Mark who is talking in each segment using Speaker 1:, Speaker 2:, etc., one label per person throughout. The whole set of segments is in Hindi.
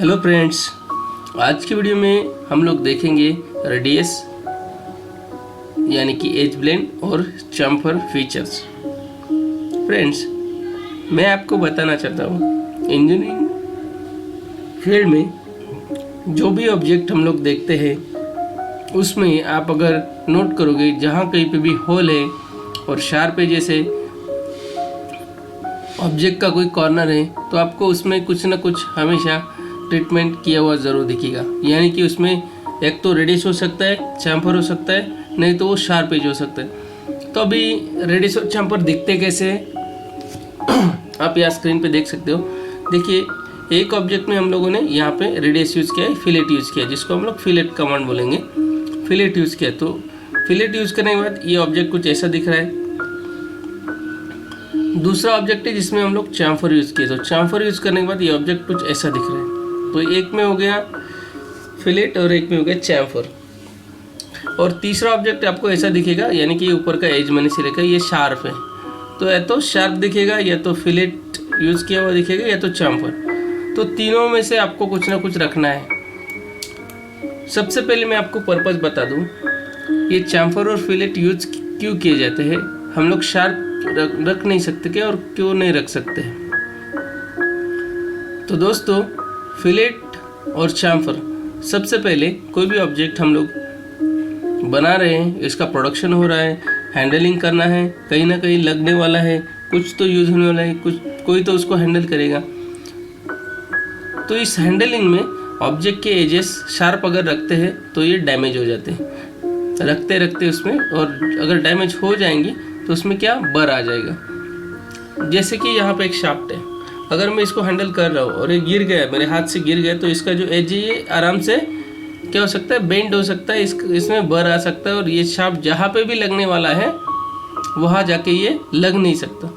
Speaker 1: हेलो फ्रेंड्स, आज की वीडियो में हम लोग देखेंगे रेडियस यानी कि एज ब्लेंड और चैम्फर फीचर्स। फ्रेंड्स, मैं आपको बताना चाहता हूँ इंजीनियरिंग फील्ड में जो भी ऑब्जेक्ट हम लोग देखते हैं उसमें आप अगर नोट करोगे जहाँ कहीं पे भी होल है और शार्प है, जैसे ऑब्जेक्ट का कोई कॉर्नर है, तो आपको उसमें कुछ ना कुछ हमेशा ट्रीटमेंट किया हुआ ज़रूर दिखेगा। यानी कि उसमें एक तो रेडियस हो सकता है, चैम्फर हो सकता है, नहीं तो वो शार्प एज हो सकता है। तो अभी रेडियस और चैम्फर दिखते कैसे आप यहाँ स्क्रीन पे देख सकते हो। देखिए, एक ऑब्जेक्ट में हम लोगों ने यहाँ पे रेडियस यूज़ किया है, फिलेट यूज़ किया है, जिसको हम लोग फिलेट कमांड बोलेंगे। फिलेट यूज़ किया, तो फिलेट यूज़ करने के बाद ये ऑब्जेक्ट कुछ ऐसा दिख रहा है। दूसरा ऑब्जेक्ट है जिसमें हम लोग चैम्फर यूज़ किए, तो चैम्फर यूज़ करने के बाद ये ऑब्जेक्ट कुछ ऐसा दिख रहा है। तो एक में हो गया फिलेट और एक में हो गया चैम्फर। और तीसरा ऑब्जेक्ट आपको ऐसा दिखेगा, यानी कि ऊपर का एज मैंने से लेकर ये शार्प है, तो या तो शार्प दिखेगा, या तो फिलेट यूज़ किया हुआ दिखेगा, या तो चैम्फर। तो तीनों में से आपको कुछ ना कुछ रखना है। सबसे पहले मैं आपको पर्पस बता दूं, ये चैम्फर और फिलेट यूज क्यों किए जाते हैं। हम लोग शार्प रख नहीं सकते क्या, और क्यों नहीं रख सकते हैं। तो दोस्तों, फिलेट और चैम्फर, सबसे पहले कोई भी ऑब्जेक्ट हम लोग बना रहे हैं, इसका प्रोडक्शन हो रहा है, हैंडलिंग करना है, कहीं ना कहीं लगने वाला है, कुछ तो यूज होने वाला है, कोई तो उसको हैंडल करेगा। तो इस हैंडलिंग में ऑब्जेक्ट के एजेस शार्प अगर रखते हैं तो ये डैमेज हो जाते हैं रखते रखते उसमें, और अगर डैमेज हो जाएंगी तो उसमें क्या बर आ जाएगा। जैसे कि यहाँ पे एक शाफ्ट है, अगर मैं इसको हैंडल कर रहा हूँ और ये गिर गया, मेरे हाथ से गिर गया, तो इसका जो एज है ये आराम से क्या हो सकता है, बेंड हो सकता है, इसमें बर आ सकता है, और ये शाफ्ट जहाँ पे भी लगने वाला है वहाँ जाके ये लग नहीं सकता।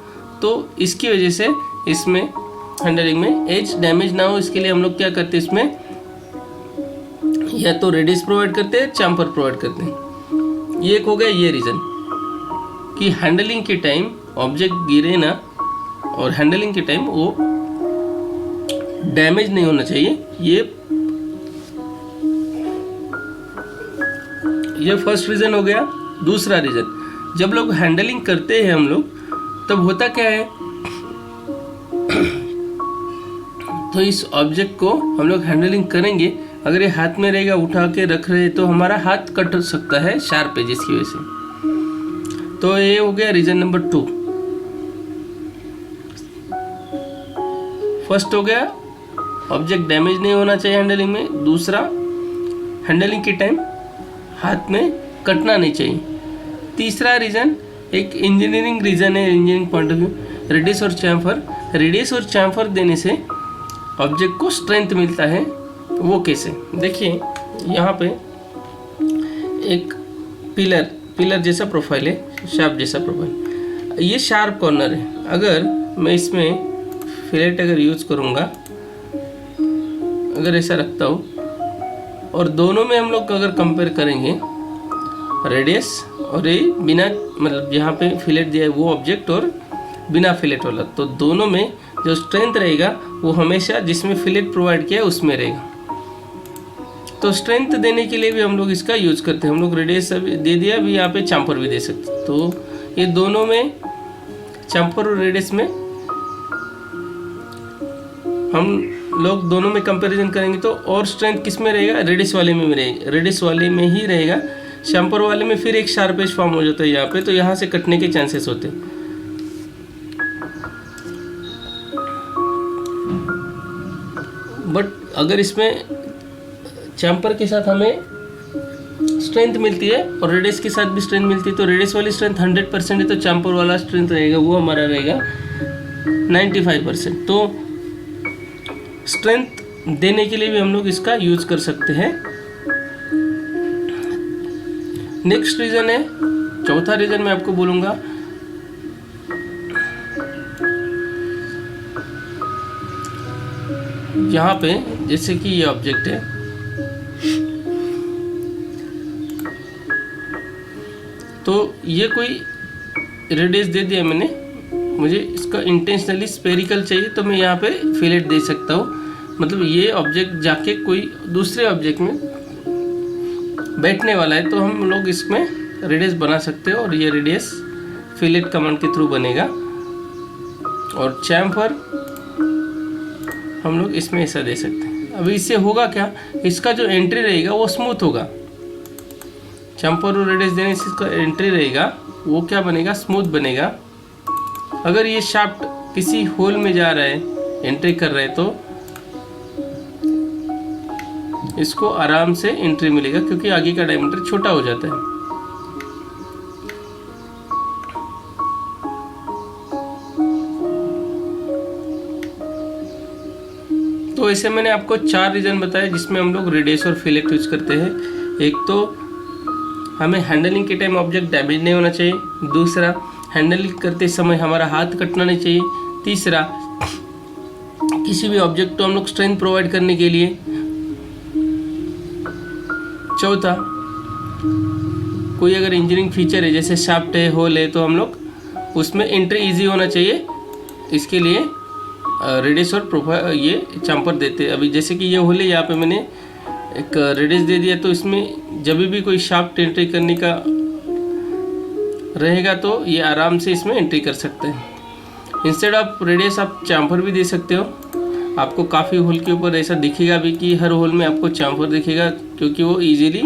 Speaker 1: तो इसकी वजह से इसमें हैंडलिंग में एज डैमेज ना हो, इसके लिए हम लोग क्या करते हैं, इसमें या तो रेडियस प्रोवाइड करते हैं, चैम्फर प्रोवाइड करते हैं। ये एक हो गया ये रीज़न कि हैंडलिंग के टाइम ऑब्जेक्ट गिरे ना, और हैंडलिंग के टाइम वो डैमेज नहीं होना चाहिए। ये फर्स्ट रीज़न हो गया। दूसरा रीज़न, जब लोग हैंडलिंग करते हैं हम लोग, तब होता क्या है, तो इस ऑब्जेक्ट को हम लोग हैंडलिंग करेंगे, अगर ये हाथ में रहेगा, उठा के रख रहे तो हमारा हाथ कट सकता है शार्प एजेस की वजह से। तो ये हो गया रीज़न नंबर 2। फर्स्ट हो गया ऑब्जेक्ट डैमेज नहीं होना चाहिए हैंडलिंग में। दूसरा, हैंडलिंग के टाइम हाथ में कटना नहीं चाहिए। तीसरा रीज़न एक इंजीनियरिंग रीज़न है, engineering point of view, radius और चैम्फर। रेडियस और चैम्फर देने से ऑब्जेक्ट को स्ट्रेंथ मिलता है। वो कैसे, देखिए यहाँ पे एक पिलर जैसा प्रोफाइल है, शार्प जैसा प्रोफाइल, ये शार्प कॉर्नर है। अगर मैं इसमें फिलेट अगर यूज़ करूँगा, अगर ऐसा रखता हूँ, और दोनों में हम लोग अगर कंपेयर करेंगे रेडियस और ये बिना, मतलब यहाँ पे फिलेट दिया है वो ऑब्जेक्ट और बिना फिलेट वाला, तो दोनों में जो स्ट्रेंथ रहेगा वो हमेशा जिसमें फिलेट प्रोवाइड किया है उसमें रहेगा। तो स्ट्रेंथ देने के लिए भी हम लोग इसका यूज़ करते हैं। हम लोग रेडियस दे दिया, अभी यहाँ पे चैम्फर भी दे सकते हैं। तो ये दोनों में, चैम्फर और रेडियस में हम लोग दोनों में कंपैरिजन करेंगे, तो और स्ट्रेंथ किस में रहेगा, रेडियस वाले में रहेगा, रेडियस वाले में ही रहेगा। चैम्फर वाले में फिर एक शार्प एज फॉर्म हो जाता है यहाँ पे, तो यहाँ से कटने के चांसेस होते हैं। बट अगर इसमें चैम्फर के साथ हमें स्ट्रेंथ मिलती है और रेडियस के साथ भी स्ट्रेंथ मिलती है, तो रेडियस वाली स्ट्रेंथ 100% है, तो चैम्फर वाला स्ट्रेंथ रहेगा वो हमारा रहेगा 95%। तो स्ट्रेंथ देने के लिए भी हम लोग इसका यूज़ कर सकते हैं। नेक्स्ट रीज़न है, चौथा रीज़न मैं आपको बोलूँगा, यहाँ पे जैसे कि ये ऑब्जेक्ट है, तो ये कोई रेडियस दे दिया मैंने, मुझे इसका इंटेंशनली स्पेरिकल चाहिए, तो मैं यहाँ पे फिलेट दे सकता हूँ। मतलब ये ऑब्जेक्ट जाके कोई दूसरे ऑब्जेक्ट में बैठने वाला है तो हम लोग इसमें रेडियस बना सकते हो, और ये रेडियस फिलेट कमांड के थ्रू बनेगा। और चैम्फर हम लोग इसमें ऐसा दे सकते हैं। अभी इससे होगा क्या, इसका जो एंट्री रहेगा वो स्मूथ होगा। चैम्फर और रेडियस देने से इसका एंट्री रहेगा वो क्या बनेगा, स्मूथ बनेगा। अगर ये शाफ्ट किसी होल में जा रहा है, एंट्री कर रहा है, तो इसको आराम से एंट्री मिलेगा क्योंकि आगे का डायमीटर छोटा हो जाता है। तो ऐसे मैंने आपको 4 रीजन बताया जिसमें हम लोग रेडियस और फिलेट यूज करते हैं। एक तो हमें हैंडलिंग के टाइम ऑब्जेक्ट डैमेज नहीं होना चाहिए, दूसरा हैंडलिंग करते समय हमारा हाथ कटना नहीं चाहिए, तीसरा किसी भी ऑब्जेक्ट को हम लोग स्ट्रेंथ प्रोवाइड करने के लिए, चौथा कोई अगर इंजीनियरिंग फीचर है जैसे शाफ्ट है, होल है, तो हम लोग उसमें एंट्री इजी होना चाहिए, इसके लिए रेडियस और प्रोफाइल ये चैम्फर देते हैं। अभी जैसे कि ये होल है, यहाँ पे मैंने एक रेडियस दे दिया, तो इसमें जब भी कोई शाफ्ट एंट्री करने का रहेगा तो ये आराम से इसमें एंट्री कर सकते हैं। इंस्टेड ऑफ रेडियस आप चैम्फर भी दे सकते हो। आपको काफ़ी होल के ऊपर ऐसा दिखेगा भी कि हर होल में आपको चैम्फर दिखेगा, क्योंकि वो इजीली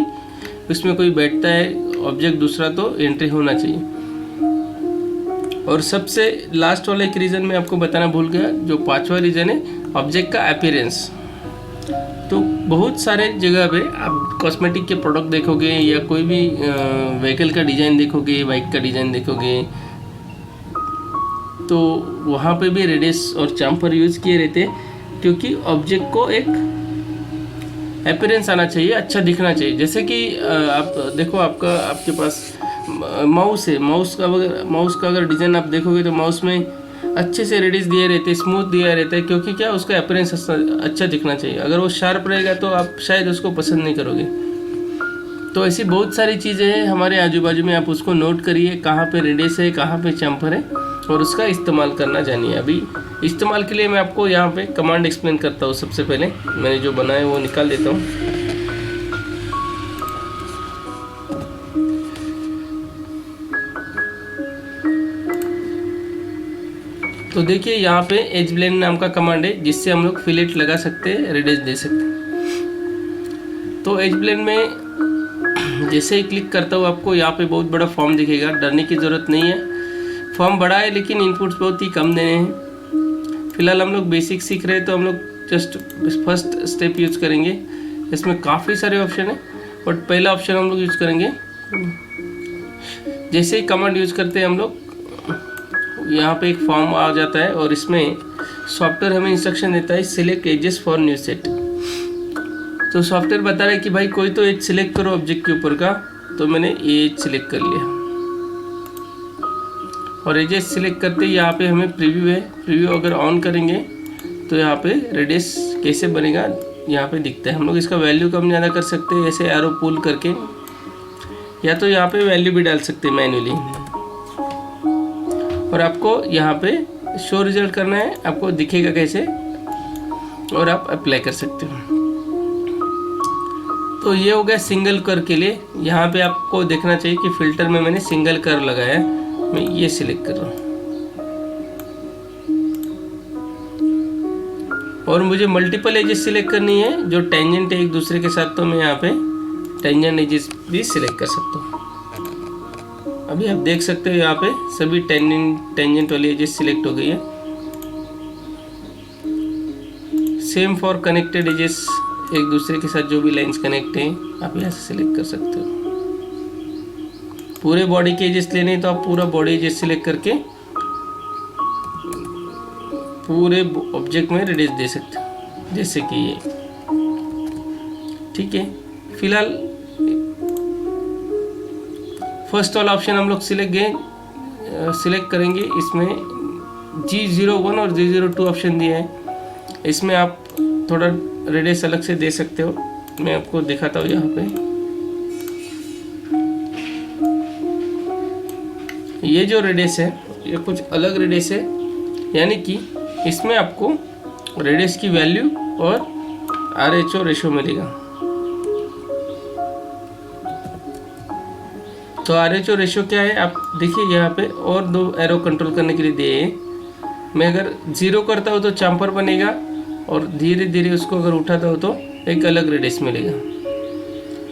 Speaker 1: उसमें कोई बैठता है ऑब्जेक्ट दूसरा तो एंट्री होना चाहिए। और सबसे लास्ट वाला एक रीज़न मैं आपको बताना भूल गया, जो 5वां रीज़न है ऑब्जेक्ट का अपीयरेंस। तो बहुत सारे जगह पे आप कॉस्मेटिक के प्रोडक्ट देखोगे या कोई भी व्हीकल का डिज़ाइन देखोगे, बाइक का डिज़ाइन देखोगे, तो वहाँ पे भी रेडियस और चैम्फर यूज़ किए रहते हैं, क्योंकि ऑब्जेक्ट को एक अपीयरेंस आना चाहिए, अच्छा दिखना चाहिए। जैसे कि आप देखो, आपके पास माउस है, माउस का अगर डिज़ाइन आप देखोगे तो माउस में अच्छे से रेडियस दिए रहते हैं, स्मूथ दिया रहता है, क्योंकि क्या उसका अपीयरेंस अच्छा दिखना चाहिए। अगर वो शार्प रहेगा तो आप शायद उसको पसंद नहीं करोगे। तो ऐसी बहुत सारी चीज़ें हैं हमारे आजू बाजू में, आप उसको नोट करिए, कहाँ पे रेडियस है, कहाँ पे चैम्फर है, और उसका इस्तेमाल करना जानिए। अभी इस्तेमाल के लिए मैं आपको यहाँ पे कमांड एक्सप्लेन करता हूँ। सबसे पहले मैंने जो बनाया वो निकाल देता हूँ। तो देखिए यहाँ पे एज ब्लेंड नाम का कमांड है, जिससे हम लोग फिलेट लगा सकते हैं, रेडियस दे सकते हैं। तो एज ब्लेंड में जैसे ही क्लिक करता हूँ आपको यहाँ पे बहुत बड़ा फॉर्म दिखेगा, डरने की ज़रूरत नहीं है। फॉर्म बड़ा है लेकिन इनपुट्स बहुत ही कम देने हैं। फिलहाल हम लोग बेसिक सीख रहे हैं, तो हम लोग जस्ट फर्स्ट स्टेप यूज़ करेंगे। इसमें काफ़ी सारे ऑप्शन है, बट पहला ऑप्शन हम लोग यूज़ करेंगे। जैसे ही कमांड यूज़ करते हैं हम लोग, यहाँ पे एक फॉर्म आ जाता है, और इसमें सॉफ्टवेयर हमें इंस्ट्रक्शन देता है select ages for new set. तो सॉफ्टवेयर बता रहा है कि भाई कोई तो एज सिलेक्ट करो ऑब्जेक्ट के ऊपर का, तो मैंने ये एज सिलेक्ट कर लिया। और एजेस सिलेक्ट करते ही यहाँ पे हमें प्रीव्यू है, प्रीव्यू अगर ऑन करेंगे तो यहाँ पे रेडियस कैसे बनेगा यहाँ पे दिखता है। हम लोग इसका वैल्यू कम ज़्यादा कर सकते हैं, ऐसे एरो पुल करके, या तो यहाँ पे वैल्यू भी डाल सकते हैं मैन्युअली। और आपको यहाँ पे शो रिजल्ट करना है, आपको दिखेगा कैसे, और आप अप्लाई कर सकते हो। तो ये हो गया सिंगल कर के लिए। यहाँ पे आपको देखना चाहिए कि फिल्टर में मैंने सिंगल कर लगाया है, मैं ये सिलेक्ट कर रहा हूँ। और मुझे मल्टीपल एजेस सिलेक्ट करनी है जो टेंजेंट है एक दूसरे के साथ, तो मैं यहाँ पे टेंजेंट एजेस भी सिलेक्ट कर सकता हूँ। अभी आप देख सकते हो यहाँ पे सभी टेंजेंट वाली एजेस सिलेक्ट हो गई है। सेम फॉर कनेक्टेड एजेस, एक दूसरे के साथ जो भी लाइंस कनेक्ट हैं आप यहाँ से सिलेक्ट कर सकते हो। पूरे बॉडी के एजेस लेने हैं तो आप पूरा बॉडी एजेस सिलेक्ट करके पूरे ऑब्जेक्ट में रेडियस दे सकते हो, जैसे कि ये। ठीक है, फिलहाल फर्स्ट वाला ऑप्शन हम लोग सिलेक्ट करेंगे। इसमें G01 और G02 ऑप्शन दिए हैं, इसमें आप थोड़ा रेडियस अलग से दे सकते हो। मैं आपको दिखाता हूँ यहाँ पे। ये जो रेडियस है ये कुछ अलग रेडियस है, यानी कि इसमें आपको रेडियस की वैल्यू और RH रेशो मिलेगा। तो RH रेशो क्या है आप देखिए यहाँ पे, और 2 एरो कंट्रोल करने के लिए दिए हैं। मैं अगर 0 करता हूँ तो चैम्फर बनेगा, और धीरे धीरे उसको अगर उठाता हूँ तो एक अलग रेडियस मिलेगा।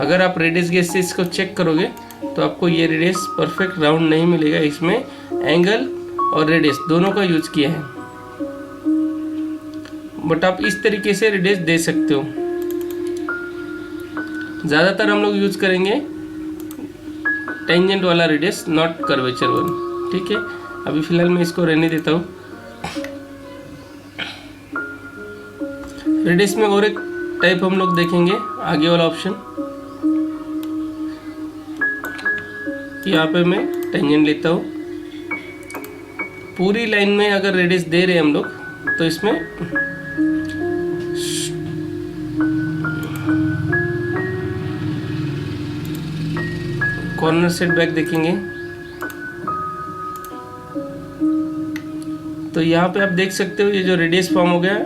Speaker 1: अगर आप रेडियस गेज से इसको चेक करोगे तो आपको ये रेडियस परफेक्ट राउंड नहीं मिलेगा। इसमें एंगल और रेडियस दोनों का यूज किया है, बट आप इस तरीके से रेडियस दे सकते हो। ज़्यादातर हम लोग यूज करेंगे टेंजेंट वाला रेडियस, नॉट कर्वेचर वन। ठीक है, अभी फिलहाल मैं इसको रहने देता हूँ। रेडियस में और एक टाइप हम लोग देखेंगे, आगे वाला ऑप्शन। यहाँ पे मैं टेंजेंट लेता हूँ। पूरी लाइन में अगर रेडियस दे रहे हैं हम लोग तो इसमें कॉर्नर सेटबैक देखेंगे। तो यहाँ पे आप देख सकते हो ये जो रेडियस फॉर्म हो गया,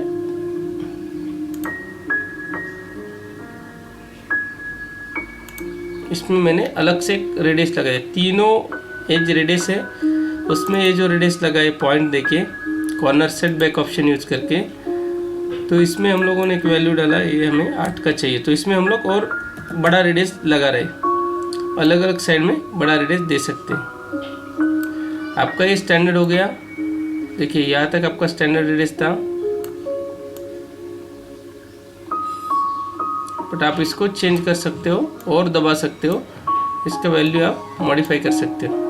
Speaker 1: इसमें मैंने अलग से एक रेडियस लगाया। तीनों एज रेडियस है, उसमें ये जो रेडियस लगाए पॉइंट देके कॉर्नर सेटबैक ऑप्शन यूज करके, तो इसमें हम लोगों ने एक वैल्यू डाला, ये हमें 8 का चाहिए। तो इसमें हम लोग और बड़ा रेडियस लगा रहे, अलग अलग साइड में बड़ा रेडियस दे सकते हैं। आपका ये स्टैंडर्ड हो गया। देखिए यहाँ तक आपका स्टैंडर्ड रेडियस था, बट आप इसको चेंज कर सकते हो और दबा सकते हो, इसका वैल्यू आप मॉडिफाई कर सकते हो।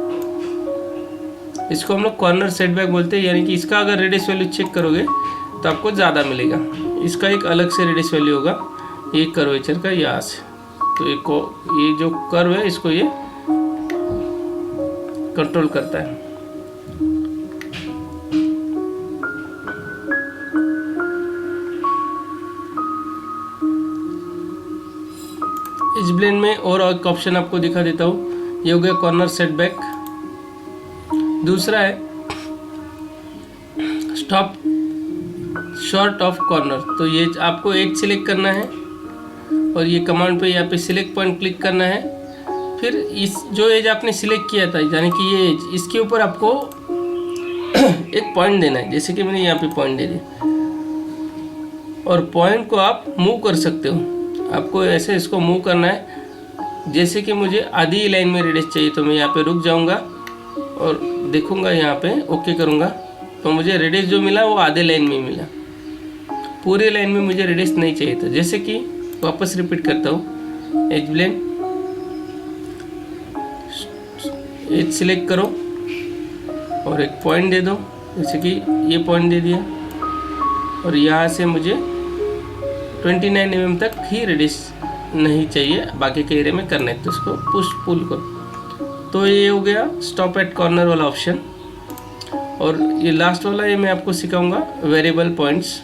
Speaker 1: इसको हम लोग कॉर्नर सेटबैक बोलते हैं, यानी कि इसका अगर रेडियस वैल्यू चेक करोगे तो आपको ज़्यादा मिलेगा। इसका एक अलग से रेडियस वैल्यू होगा, ये कर्वेचर का यहाँ से। तो ये जो कर्व है इसको ये कंट्रोल करता है। इस ब्लेंड में और एक ऑप्शन आपको दिखा देता हूँ, ये हो गया कॉर्नर सेटबैक। दूसरा है स्टॉप शॉर्ट ऑफ कॉर्नर। तो ये आपको एज सिलेक्ट करना है और ये कमांड पे यहाँ पे सिलेक्ट पॉइंट क्लिक करना है। फिर इस जो एज आपने सिलेक्ट किया था, यानी कि ये एज, इसके ऊपर आपको एक पॉइंट देना है। जैसे कि मैंने यहाँ पे पॉइंट दे दिया, और पॉइंट को आप मूव कर सकते हो। आपको ऐसे इसको मूव करना है। जैसे कि मुझे आधी लाइन में रेडियस चाहिए, तो मैं यहाँ पे रुक जाऊँगा और देखूँगा, यहाँ पे ओके करूँगा, तो मुझे रेडियस जो मिला वो आधे लाइन में मिला। पूरे लाइन में मुझे रेडियस नहीं चाहिए था। जैसे कि वापस रिपीट करता हूँ, एज ब्लेंड, एज सिलेक्ट करो और एक पॉइंट दे दो, जैसे कि ये पॉइंट दे दिया, और यहाँ से मुझे 29 mm तक ही रेडियस नहीं चाहिए, बाकी के एरिया में करना है, तो इसको पुश पुल करो। तो ये हो गया स्टॉप एट कॉर्नर वाला ऑप्शन। और ये लास्ट वाला, ये मैं आपको सिखाऊंगा वेरिएबल पॉइंट्स।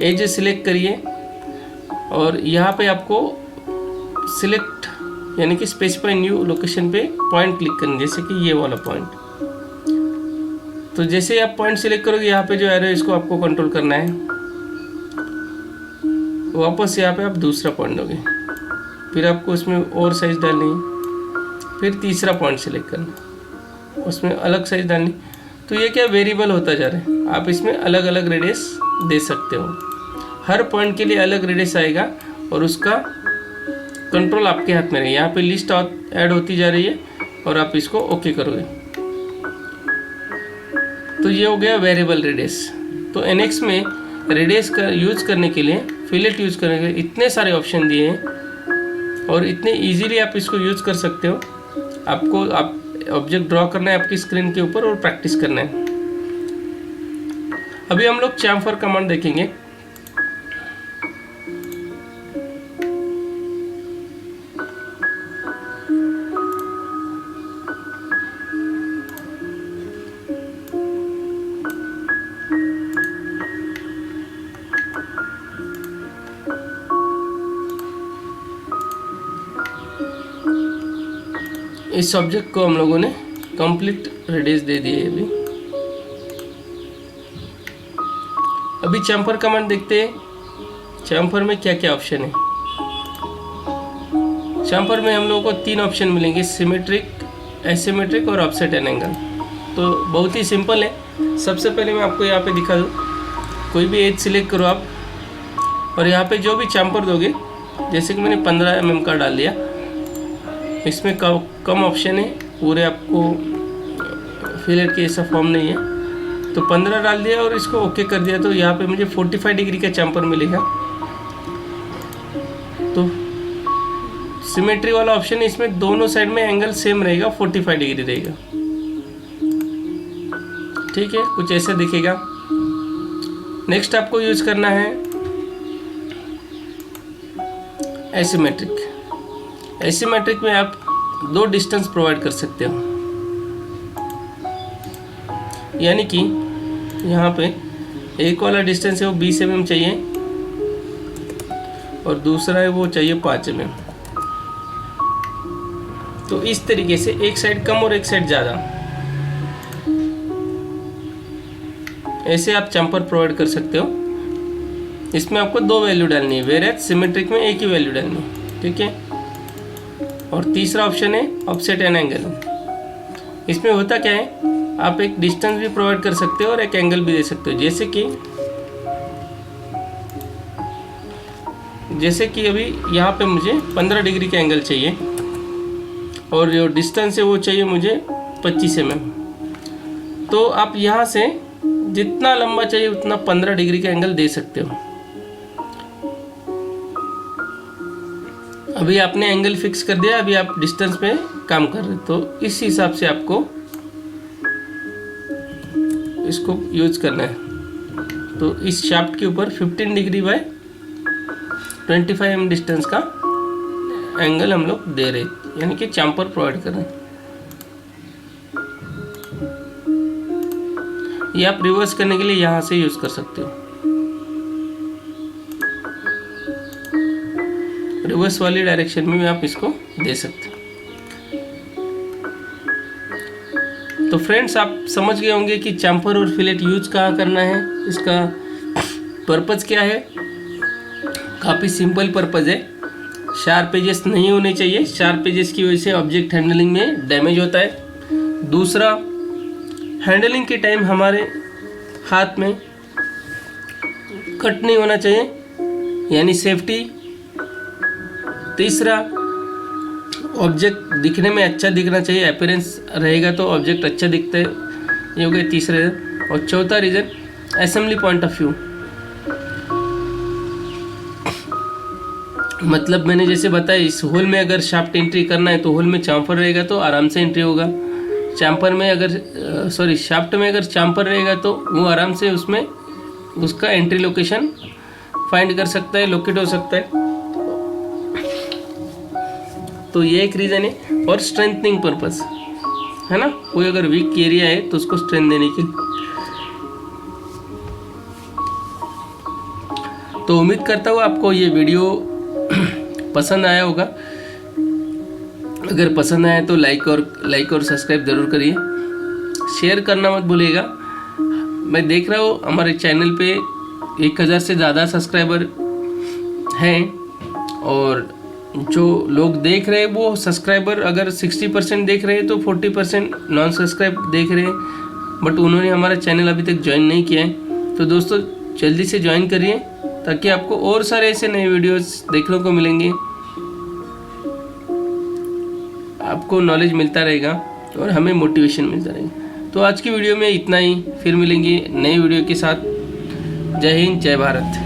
Speaker 1: एज सिलेक्ट करिए और यहाँ पे आपको सिलेक्ट यानी कि स्पेसिफाई न्यू लोकेशन पे पॉइंट क्लिक करना, जैसे कि ये वाला पॉइंट। तो जैसे आप पॉइंट सिलेक्ट करोगे, यहाँ पे जो एरो है इसको आपको कंट्रोल करना है। वापस यहाँ पे आप दूसरा पॉइंट दोगे, फिर आपको उसमें और साइज डालनी है, फिर तीसरा पॉइंट सिलेक्ट करना, उसमें अलग साइज डालनी। तो ये क्या वेरिएबल होता जा रहा है, आप इसमें अलग अलग रेडियस दे सकते हो। हर पॉइंट के लिए अलग रेडियस आएगा और उसका कंट्रोल आपके हाथ में रहेगा। यहाँ पे लिस्ट ऐड होती जा रही है और आप इसको ओके करोगे। तो ये हो गया वेरिएबल रेडियस। तो NX में रेडियस का यूज करने के लिए, फिलेट यूज करने के लिए इतने सारे ऑप्शन दिए हैं और इतने इजीली आप इसको यूज कर सकते हो। आपको ऑब्जेक्ट ड्रॉ करना है आपकी स्क्रीन के ऊपर और प्रैक्टिस करना है। अभी हम लोग चैम्फर कमांड देखेंगे। इस ऑब्जेक्ट को हम लोगों ने कंप्लीट रेडियस दे दी है। अभी चैम्फर कमांड देखते हैं। चैम्फर में क्या क्या ऑप्शन है। चैम्फर में हम लोगों को 3 ऑप्शन मिलेंगे, सिमेट्रिक, एसिमेट्रिक और ऑफसेट एंड एंगल। तो बहुत ही सिंपल है। सबसे पहले मैं आपको यहाँ पे दिखा दूँ, कोई भी एज सिलेक्ट करो आप, और यहाँ पे जो भी चैम्फर दोगे, जैसे कि मैंने 15 mm का डाल लिया, इसमें कम ऑप्शन है, पूरे आपको फिलेट के ऐसा फॉर्म नहीं है, तो 15 डाल दिया और इसको ओके कर दिया, तो यहाँ पे मुझे 45 डिग्री का चैम्फर मिलेगा। तो सिमेट्री वाला ऑप्शन है, इसमें दोनों साइड में एंगल सेम रहेगा, 45 डिग्री रहेगा। ठीक है, कुछ ऐसा दिखेगा। नेक्स्ट आपको यूज करना है एसिमेट्रिक। एसिमेट्रिक में आप 2 डिस्टेंस प्रोवाइड कर सकते हो, यानी कि यहाँ पे एक वाला डिस्टेंस है वो 20 mm चाहिए और दूसरा है वो चाहिए 5 mm। तो इस तरीके से एक साइड कम और एक साइड ज़्यादा, ऐसे आप चैम्फर प्रोवाइड कर सकते हो। इसमें आपको 2 वैल्यू डालनी है, वेयर सिमेट्रिक में एक ही वैल्यू डालनी है। ठीक है, और तीसरा ऑप्शन है ऑफसेट एंड एंगल। इसमें होता क्या है, आप एक डिस्टेंस भी प्रोवाइड कर सकते हो और एक एंगल भी दे सकते हो। जैसे कि अभी यहाँ पे मुझे 15 डिग्री का एंगल चाहिए और जो डिस्टेंस है वो चाहिए मुझे 25 mm। तो आप यहाँ से जितना लंबा चाहिए उतना 15 डिग्री का एंगल दे सकते हो। अभी आपने एंगल फिक्स कर दिया, अभी आप डिस्टेंस पे काम कर रहे हो, तो इस हिसाब से आपको इसको यूज करना है। तो इस शाफ्ट के ऊपर 15 डिग्री बाय 25 mm डिस्टेंस का एंगल हम लोग दे रहे, यानी कि चैम्फर प्रोवाइड कर रहे हैं। ये आप रिवर्स करने के लिए यहाँ से यूज कर सकते हो, रिवर्स वाली डायरेक्शन में भी आप इसको दे सकते हो। तो फ्रेंड्स, आप समझ गए होंगे कि चैम्फर और फिलेट यूज कहाँ करना है, इसका पर्पज़ क्या है। काफ़ी सिंपल पर्पज़ है, शार्प एजेस नहीं होने चाहिए। शार्प एजेस की वजह से ऑब्जेक्ट हैंडलिंग में डैमेज होता है। दूसरा, हैंडलिंग के टाइम हमारे हाथ में कट नहीं होना चाहिए, यानी सेफ्टी। तीसरा, ऑब्जेक्ट दिखने में अच्छा दिखना चाहिए, अपीयरेंस रहेगा तो ऑब्जेक्ट अच्छा दिखता है, ये हो गए तीसरे। और चौथा reason, assembly point of view. मतलब मैंने जैसे बताया, इस होल में अगर शाफ्ट एंट्री करना है तो होल में चैम्फर रहेगा तो आराम से एंट्री होगा। चैम्फर में अगर शाफ्ट में अगर चैम्फर रहेगा तो वो आराम से उसमें उसका एंट्री लोकेशन फाइंड कर सकता है, लोकेट हो सकता है। तो ये एक रीज़न है। और स्ट्रेंथनिंग पर्पस है ना, कोई अगर वीक एरिया है तो उसको स्ट्रेंथ देने के लिए। तो उम्मीद करता हूँ आपको ये वीडियो पसंद आया होगा। अगर पसंद आया तो लाइक और सब्सक्राइब ज़रूर करिए, शेयर करना मत भूलिएगा। मैं देख रहा हूँ हमारे चैनल पे 1000 से ज़्यादा सब्सक्राइबर हैं, और जो लोग देख रहे हैं वो सब्सक्राइबर अगर 60% देख रहे हैं तो 40% नॉन सब्सक्राइब देख रहे हैं, बट उन्होंने हमारा चैनल अभी तक ज्वाइन नहीं किया है। तो दोस्तों, जल्दी से ज्वाइन करिए ताकि आपको और सारे ऐसे नए वीडियोस देखने को मिलेंगे, आपको नॉलेज मिलता रहेगा और हमें मोटिवेशन मिलता रहेगा। तो आज की वीडियो में इतना ही, फिर मिलेंगे नई वीडियो के साथ। जय हिंद, जय भारत।